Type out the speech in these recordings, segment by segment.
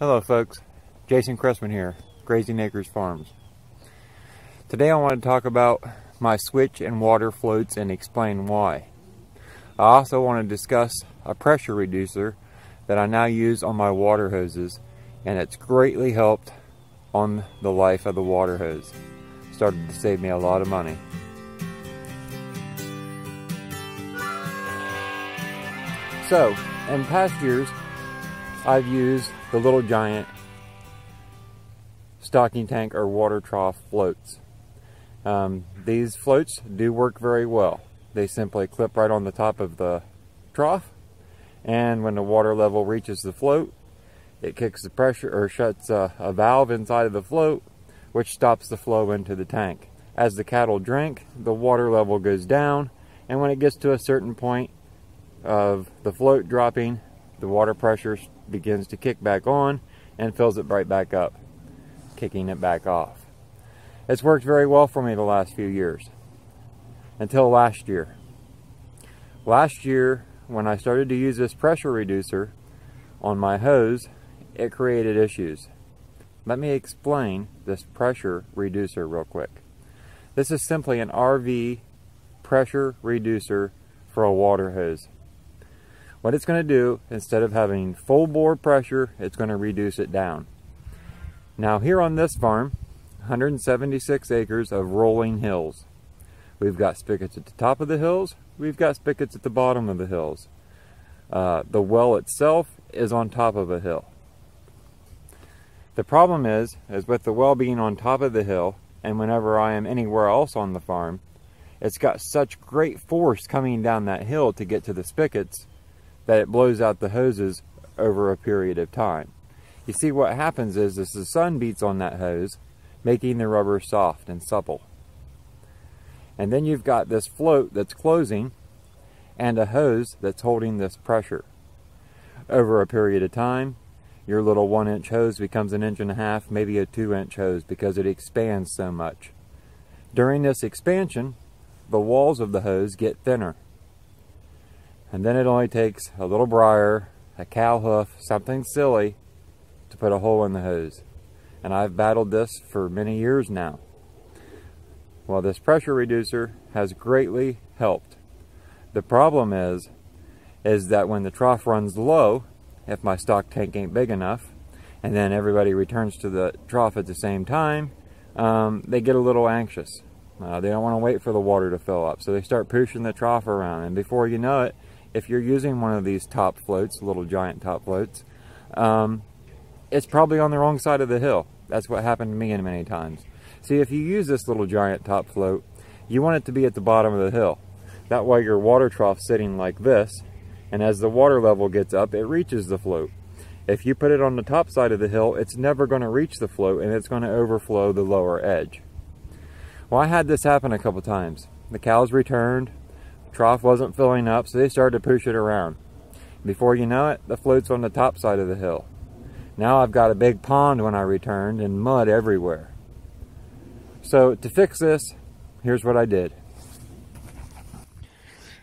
Hello folks, Jason Cressman here, Grazing Acres Farms. Today I want to talk about my switch and water floats and explain why. I also want to discuss a pressure reducer that I now use on my water hoses, and it's greatly helped on the life of the water hose. Started to save me a lot of money. So, in past years, I've used the Little Giant stocking tank or water trough floats. These floats do work very well. They simply clip right on the top of the trough, and when the water level reaches the float, it kicks the pressure or shuts a valve inside of the float, which stops the flow into the tank. As the cattle drink, the water level goes down, and when it gets to a certain point of the float dropping, the water pressure begins to kick back on and fills it right back up, kicking it back off. It's worked very well for me the last few years, until last year. Last year, when I started to use this pressure reducer on my hose, it created issues. Let me explain this pressure reducer real quick. This is simply an RV pressure reducer for a water hose. What it's going to do, instead of having full bore pressure, it's going to reduce it down. Now here on this farm, 176 acres of rolling hills. We've got spigots at the top of the hills, we've got spigots at the bottom of the hills. The well itself is on top of a hill. The problem is with the well being on top of the hill, and whenever I am anywhere else on the farm, it's got such great force coming down that hill to get to the spigots that it blows out the hoses over a period of time. You see, what happens is the sun beats on that hose, making the rubber soft and supple. And then you've got this float that's closing and a hose that's holding this pressure. Over a period of time, your little 1-inch hose becomes 1.5 inches, maybe a 2-inch hose, because it expands so much. During this expansion, the walls of the hose get thinner. And then it only takes a little briar, a cow hoof, something silly to put a hole in the hose. And I've battled this for many years now. Well, this pressure reducer has greatly helped. The problem is that when the trough runs low, if my stock tank ain't big enough, and then everybody returns to the trough at the same time, they get a little anxious. They don't want to wait for the water to fill up, so they start pushing the trough around, and before you know it, if you're using one of these top floats, Little Giant top floats, it's probably on the wrong side of the hill. That's what happened to me many times. See, if you use this Little Giant top float, you want it to be at the bottom of the hill. That way your water trough's sitting like this, and as the water level gets up, it reaches the float. If you put it on the top side of the hill, it's never going to reach the float, and it's going to overflow the lower edge. Well, I had this happen a couple times. The cows returned, trough wasn't filling up, so they started to push it around. Before you know it, the float's on the top side of the hill. Now I've got a big pond when I returned and mud everywhere. So to fix this, here's what I did.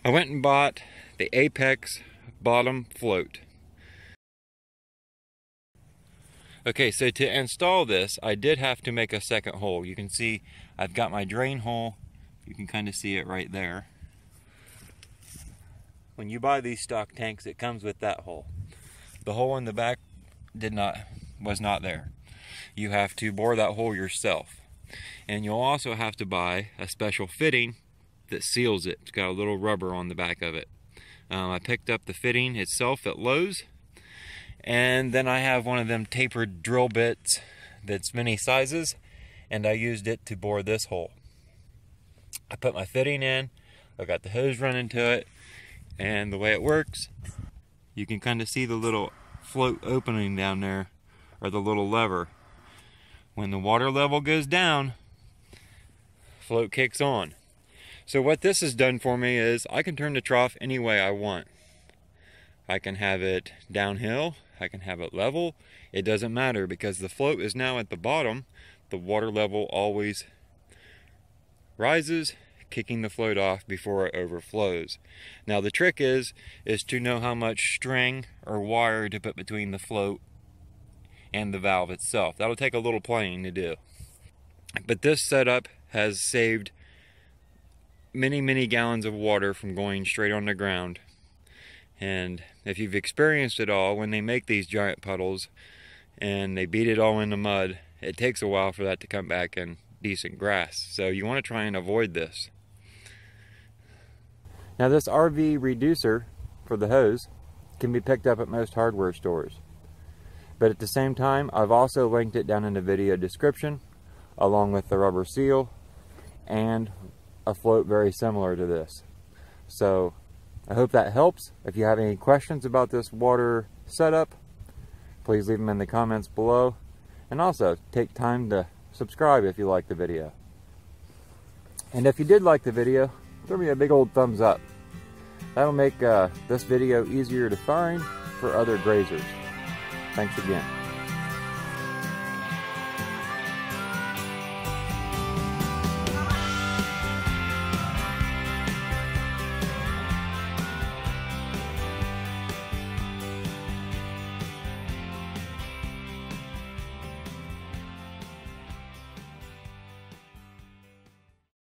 I went and bought the Apex bottom float. Okay, so to install this, I did have to make a second hole. You can see I've got my drain hole. You can kind of see it right there. When you buy these stock tanks, it comes with that hole. The hole in the back was not there. You have to bore that hole yourself. And you'll also have to buy a special fitting that seals it. It's got a little rubber on the back of it. I picked up the fitting itself at Lowe's, and then I have one of them tapered drill bits that's many sizes, and I used it to bore this hole. I put my fitting in, I got the hose running to it, and the way it works, you can kind of see the little float opening down there, or the little lever. When the water level goes down, float kicks on. So what this has done for me is I can turn the trough any way I want. I can have it downhill, I can have it level, it doesn't matter, because the float is now at the bottom. The water level always rises, kicking the float off before it overflows. Now the trick is to know how much string or wire to put between the float and the valve itself. That'll take a little playing to do. But this setup has saved many gallons of water from going straight on the ground. And if you've experienced it all, when they make these giant puddles and they beat it all into mud, it takes a while for that to come back in decent grass. So you want to try and avoid this. Now this RV reducer for the hose can be picked up at most hardware stores. But at the same time, I've also linked it down in the video description, along with the rubber seal and a float very similar to this. So I hope that helps. If you have any questions about this water setup, please leave them in the comments below. And also, take time to subscribe if you like the video. And if you did like the video, throw me a big old thumbs up. That'll make this video easier to find for other grazers. Thanks again.